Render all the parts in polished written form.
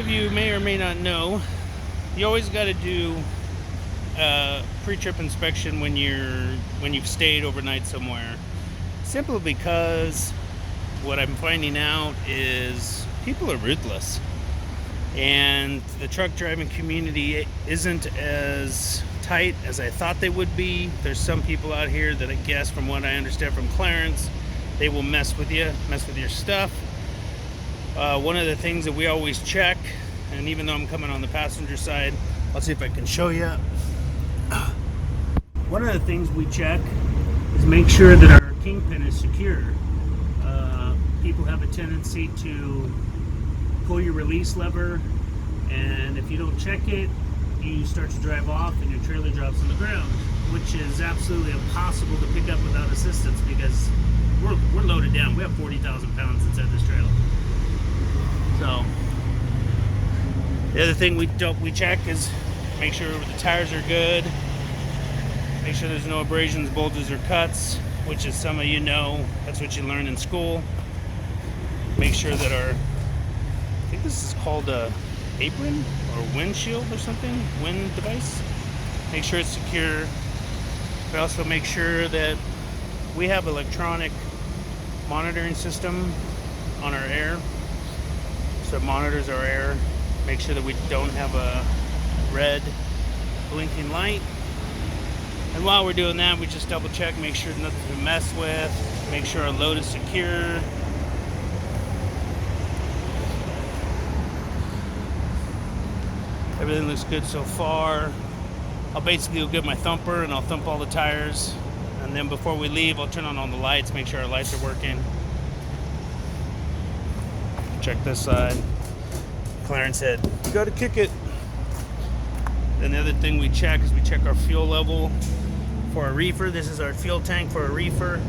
of you may or may not know, you always got to do a pre-trip inspection when you've stayed overnight somewhere. Simply because what I'm finding out is people are ruthless, and the truck driving community isn't as tight as I thought they would be. There's some people out here that I guess, from what I understand from Clarence, they will mess with you, mess with your stuff. One of the things that we always check, and even though I'm coming on the passenger side, I'll see if I can show you. One of the things we check is make sure that our kingpin is secure. People have a tendency to pull your release lever, and if you don't check it, you start to drive off and your trailer drops on the ground, which is absolutely impossible to pick up without assistance because we're loaded down. We have 40,000 pounds inside this trailer. So the other thing we check is make sure the tires are good, make sure there's no abrasions, bulges, or cuts, which is, some of you know, that's what you learn in school. Make sure that I think this is called a apron or windshield or something, wind device. Make sure it's secure. But also make sure that we have electronic monitoring system on our air. So it monitors our air. Make sure that we don't have a red blinking light. And while we're doing that, we just double check, make sure nothing's been messed with, make sure our load is secure. Everything looks good so far. I'll basically go get my thumper and I'll thump all the tires. And then before we leave, I'll turn on all the lights, make sure our lights are working. Check this side. Clarence said, you gotta kick it. Then the other thing we check is we check our fuel level for our reefer. This is our fuel tank for our reefer.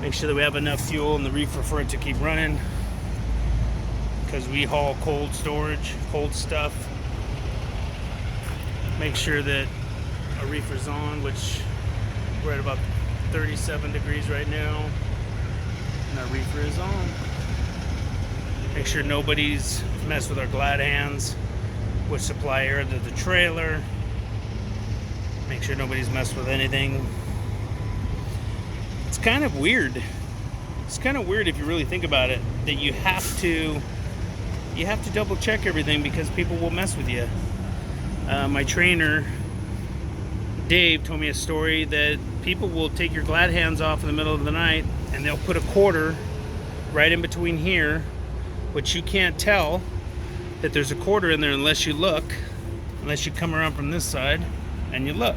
Make sure that we have enough fuel in the reefer for it to keep running, because we haul cold storage, cold stuff. Make sure that our reefer's on, which we're at about 37 degrees right now, and our reefer is on. Make sure nobody's messed with our glad hands, which supply air to the trailer. Make sure nobody's messed with anything. It's kind of weird. It's kind of weird if you really think about it, that you have to double check everything because people will mess with you. My trainer, Dave, told me a story that people will take your glad hands off in the middle of the night and they'll put a quarter right in between here, which you can't tell that there's a quarter in there unless you look, unless you come around from this side and you look.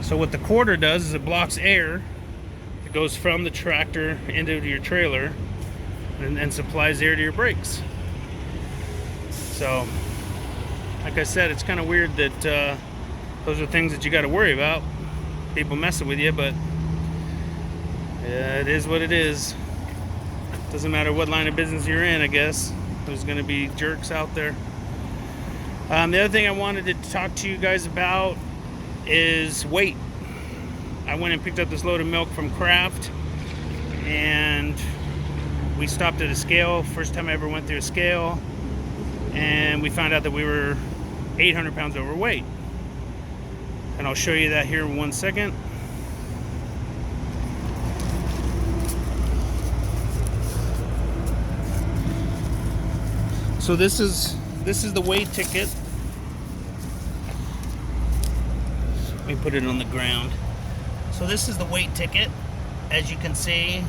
So what the quarter does is it blocks air that goes from the tractor into your trailer and supplies air to your brakes. So like I said, it's kind of weird that those are things that you got to worry about, people messing with you, but it is what it is. Doesn't matter what line of business you're in, I guess. There's going to be jerks out there. The other thing I wanted to talk to you guys about is weight. I went and picked up this load of milk from Kraft, and we stopped at a scale. First time I ever went through a scale, and we found out that we were 800 pounds overweight. And I'll show you that here in 1 second. So this is the weight ticket. Let me put it on the ground. So this is the weight ticket. As you can see,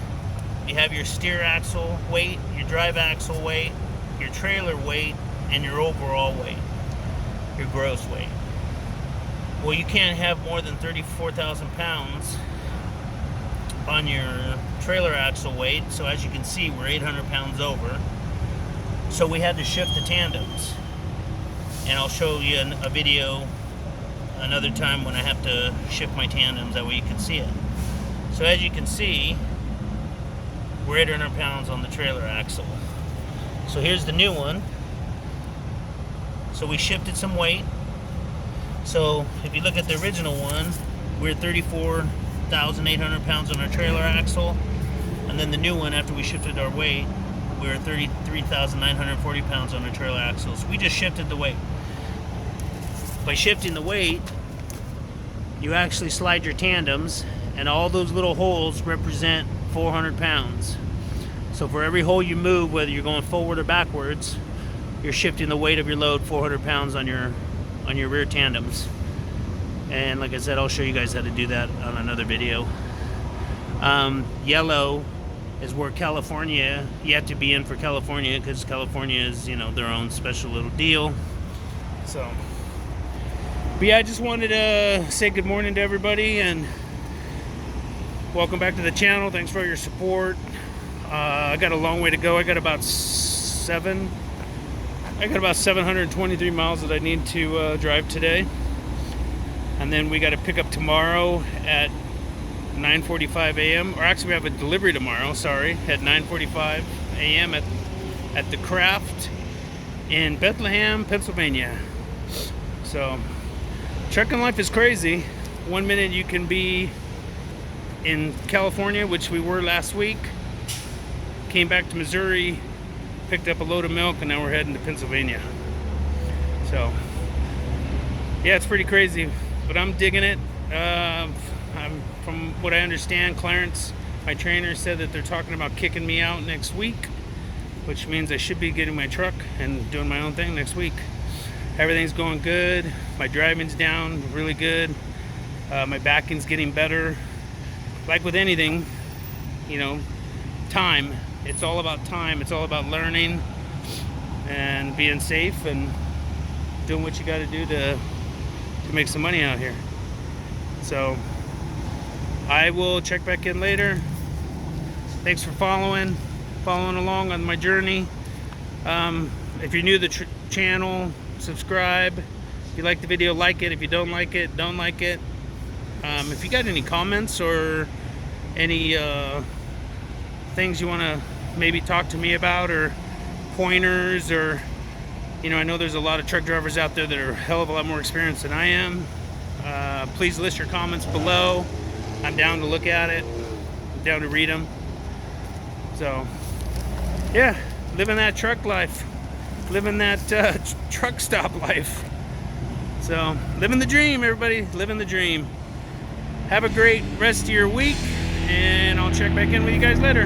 you have your steer axle weight, your drive axle weight, your trailer weight, and your overall weight, your gross weight. Well, you can't have more than 34,000 pounds on your trailer axle weight. So as you can see, we're 800 pounds over. So we had to shift the tandems, and I'll show you a video another time when I have to shift my tandems, that way you can see it. So as you can see, we're 800 pounds on the trailer axle. So here's the new one. So we shifted some weight. So if you look at the original one, we're 34,800 pounds on our trailer axle, and then the new one, after we shifted our weight, we were 33,940 pounds on the trailer axles. We just shifted the weight. By shifting the weight, you actually slide your tandems, and all those little holes represent 400 pounds. So for every hole you move, whether you're going forward or backwards, you're shifting the weight of your load 400 pounds on your rear tandems. And like I said, I'll show you guys how to do that on another video. Yellow is where California, you have to be in for California, because California is, you know, their own special little deal. So, but yeah, I just wanted to say good morning to everybody and welcome back to the channel. Thanks for your support. I got a long way to go. I got about 723 miles that I need to drive today. And then we got to pick up tomorrow at 9:45 a.m. Or actually, we have a delivery tomorrow, sorry, at 9:45 a.m. at the Craft in Bethlehem, Pennsylvania. So, trucking life is crazy. One minute you can be in California, which we were last week. Came back to Missouri, picked up a load of milk, and now we're heading to Pennsylvania. So, yeah, it's pretty crazy. But I'm digging it. From what I understand, Clarence, my trainer, said that they're talking about kicking me out next week, which means I should be getting my truck and doing my own thing next week. Everything's going good. My driving's down really good. My backing's getting better. Like with anything, you know, time. It's all about time. It's all about learning and being safe and doing what you got to do to make some money out here. So I will check back in later. Thanks for following along on my journey. If you're new to the channel, subscribe. If you like the video, like it. If you don't like it, don't like it. If you got any comments or any things you want to maybe talk to me about, or pointers, or, you know, I know there's a lot of truck drivers out there that are a hell of a lot more experienced than I am. Please list your comments below. I'm down to look at it. I'm down to read them. So, yeah, living that truck life. Living that truck stop life. So, living the dream, everybody. Living the dream. Have a great rest of your week, and I'll check back in with you guys later.